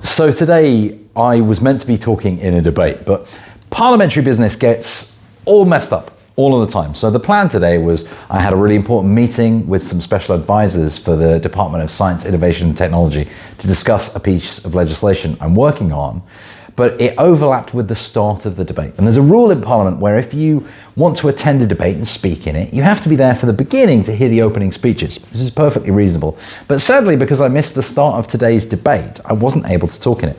So today I was meant to be talking in a debate, but parliamentary business gets all messed up all of the time. So the plan today was I had a really important meeting with some special advisors for the Department of Science, Innovation and Technology to discuss a piece of legislation I'm working on, but it overlapped with the start of the debate. And there's a rule in Parliament where if you want to attend a debate and speak in it, you have to be there for the beginning to hear the opening speeches. This is perfectly reasonable. But sadly, because I missed the start of today's debate, I wasn't able to talk in it.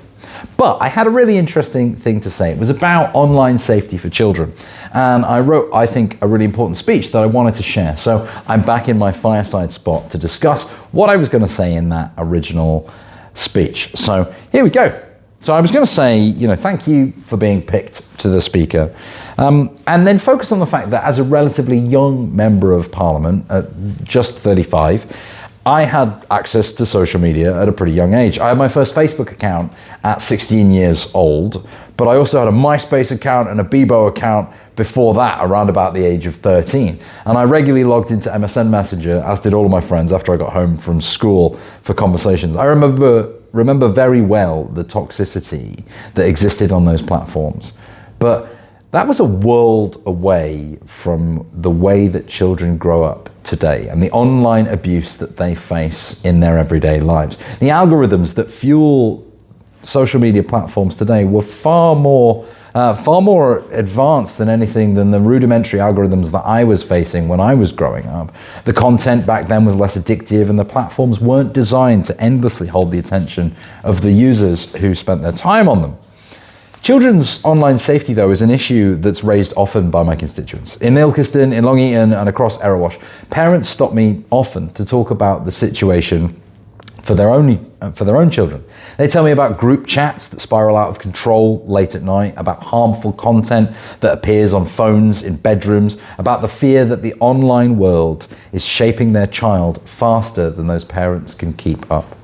But I had a really interesting thing to say. It was about online safety for children. And I wrote, I think, a really important speech that I wanted to share. So I'm back in my Fireside spot to discuss what I was going to say in that original speech. So here we go. So I was going to say, thank you for being picked to the speaker, and then focus on the fact that as a relatively young member of Parliament, at just 35, I had access to social media at a pretty young age. I had my first Facebook account at 16 years old, but I also had a MySpace account and a Bebo account before that, around about the age of 13. And I regularly logged into MSN Messenger, as did all of my friends after I got home from school for conversations. I remember very well the toxicity that existed on those platforms. But that was a world away from the way that children grow up today and the online abuse that they face in their everyday lives. The algorithms that fuel social media platforms today were far more advanced than the rudimentary algorithms that I was facing when I was growing up. The content back then was less addictive and the platforms weren't designed to endlessly hold the attention of the users who spent their time on them. Children's online safety, though, is an issue that's raised often by my constituents. In Ilkeston, in Long Eaton and across Erewash, parents stop me often to talk about the situation for their own children. They tell me about group chats that spiral out of control late at night, about harmful content that appears on phones in bedrooms, about the fear that the online world is shaping their child faster than those parents can keep up.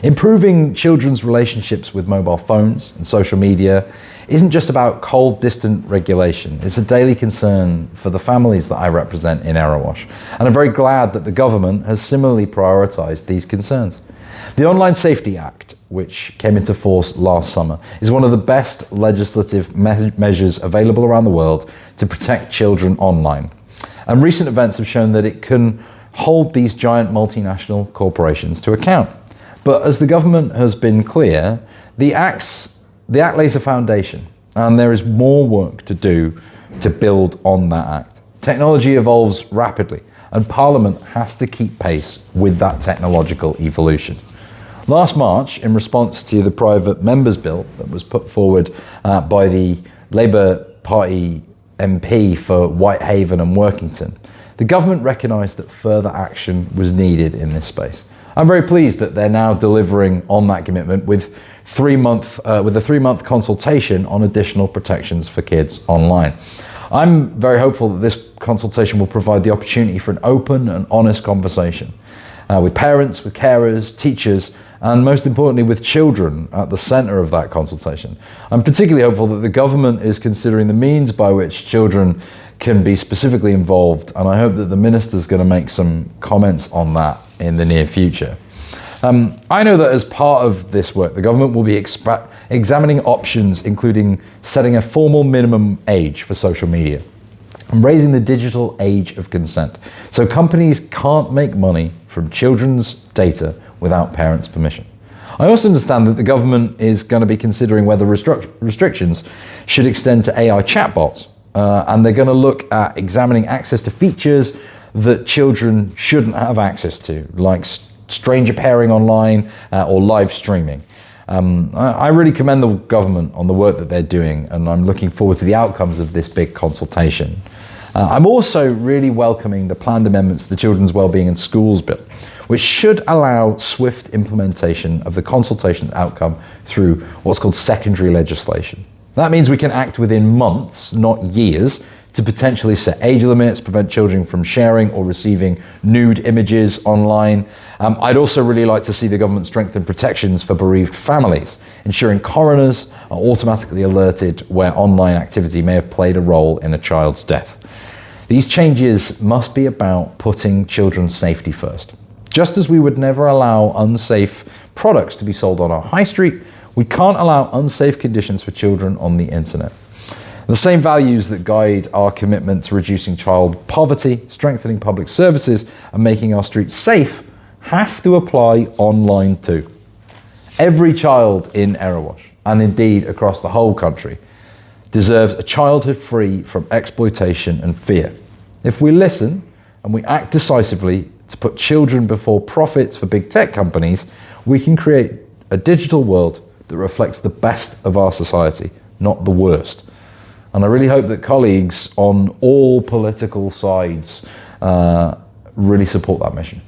Improving children's relationships with mobile phones and social media isn't just about cold, distant regulation. It's a daily concern for the families that I represent in Erewash. And I'm very glad that the government has similarly prioritised these concerns. The Online Safety Act, which came into force last summer, is one of the best legislative measures available around the world to protect children online. And recent events have shown that it can hold these giant multinational corporations to account. But as the government has been clear, the Act lays a foundation, and there is more work to do to build on that Act. Technology evolves rapidly, and Parliament has to keep pace with that technological evolution. Last March, in response to the private members bill that was put forward by the Labour Party MP for Whitehaven and Workington, the government recognised that further action was needed in this space. I'm very pleased that they're now delivering on that commitment with a 3-month consultation on additional protections for kids online. I'm very hopeful that this consultation will provide the opportunity for an open and honest conversation with parents, with carers, teachers, and most importantly with children at the centre of that consultation. I'm particularly hopeful that the government is considering the means by which children can be specifically involved, and I hope that the Minister's going to make some comments on that in the near future. I know that as part of this work, the government will be examining options including setting a formal minimum age for social media and raising the digital age of consent, so companies can't make money from children's data without parents' permission. I also understand that the government is going to be considering whether restrictions should extend to AI chatbots, and they're going to look at examining access to features that children shouldn't have access to, like stranger pairing online or live streaming. I really commend the government on the work that they're doing, and I'm looking forward to the outcomes of this big consultation. I'm also really welcoming the planned amendments to the Children's Wellbeing in Schools Bill, which should allow swift implementation of the consultation's outcome through what's called secondary legislation. That means we can act within months, not years, to potentially set age limits, prevent children from sharing or receiving nude images online. I'd also really like to see the government strengthen protections for bereaved families, ensuring coroners are automatically alerted where online activity may have played a role in a child's death. These changes must be about putting children's safety first. Just as we would never allow unsafe products to be sold on our high street, We can't allow unsafe conditions for children on the internet. The same values that guide our commitment to reducing child poverty, strengthening public services, and making our streets safe have to apply online too. Every child in Erewash, and indeed across the whole country, deserves a childhood free from exploitation and fear. If we listen and we act decisively to put children before profits for big tech companies, we can create a digital world that reflects the best of our society, not the worst. And I really hope that colleagues on all political sides really support that mission.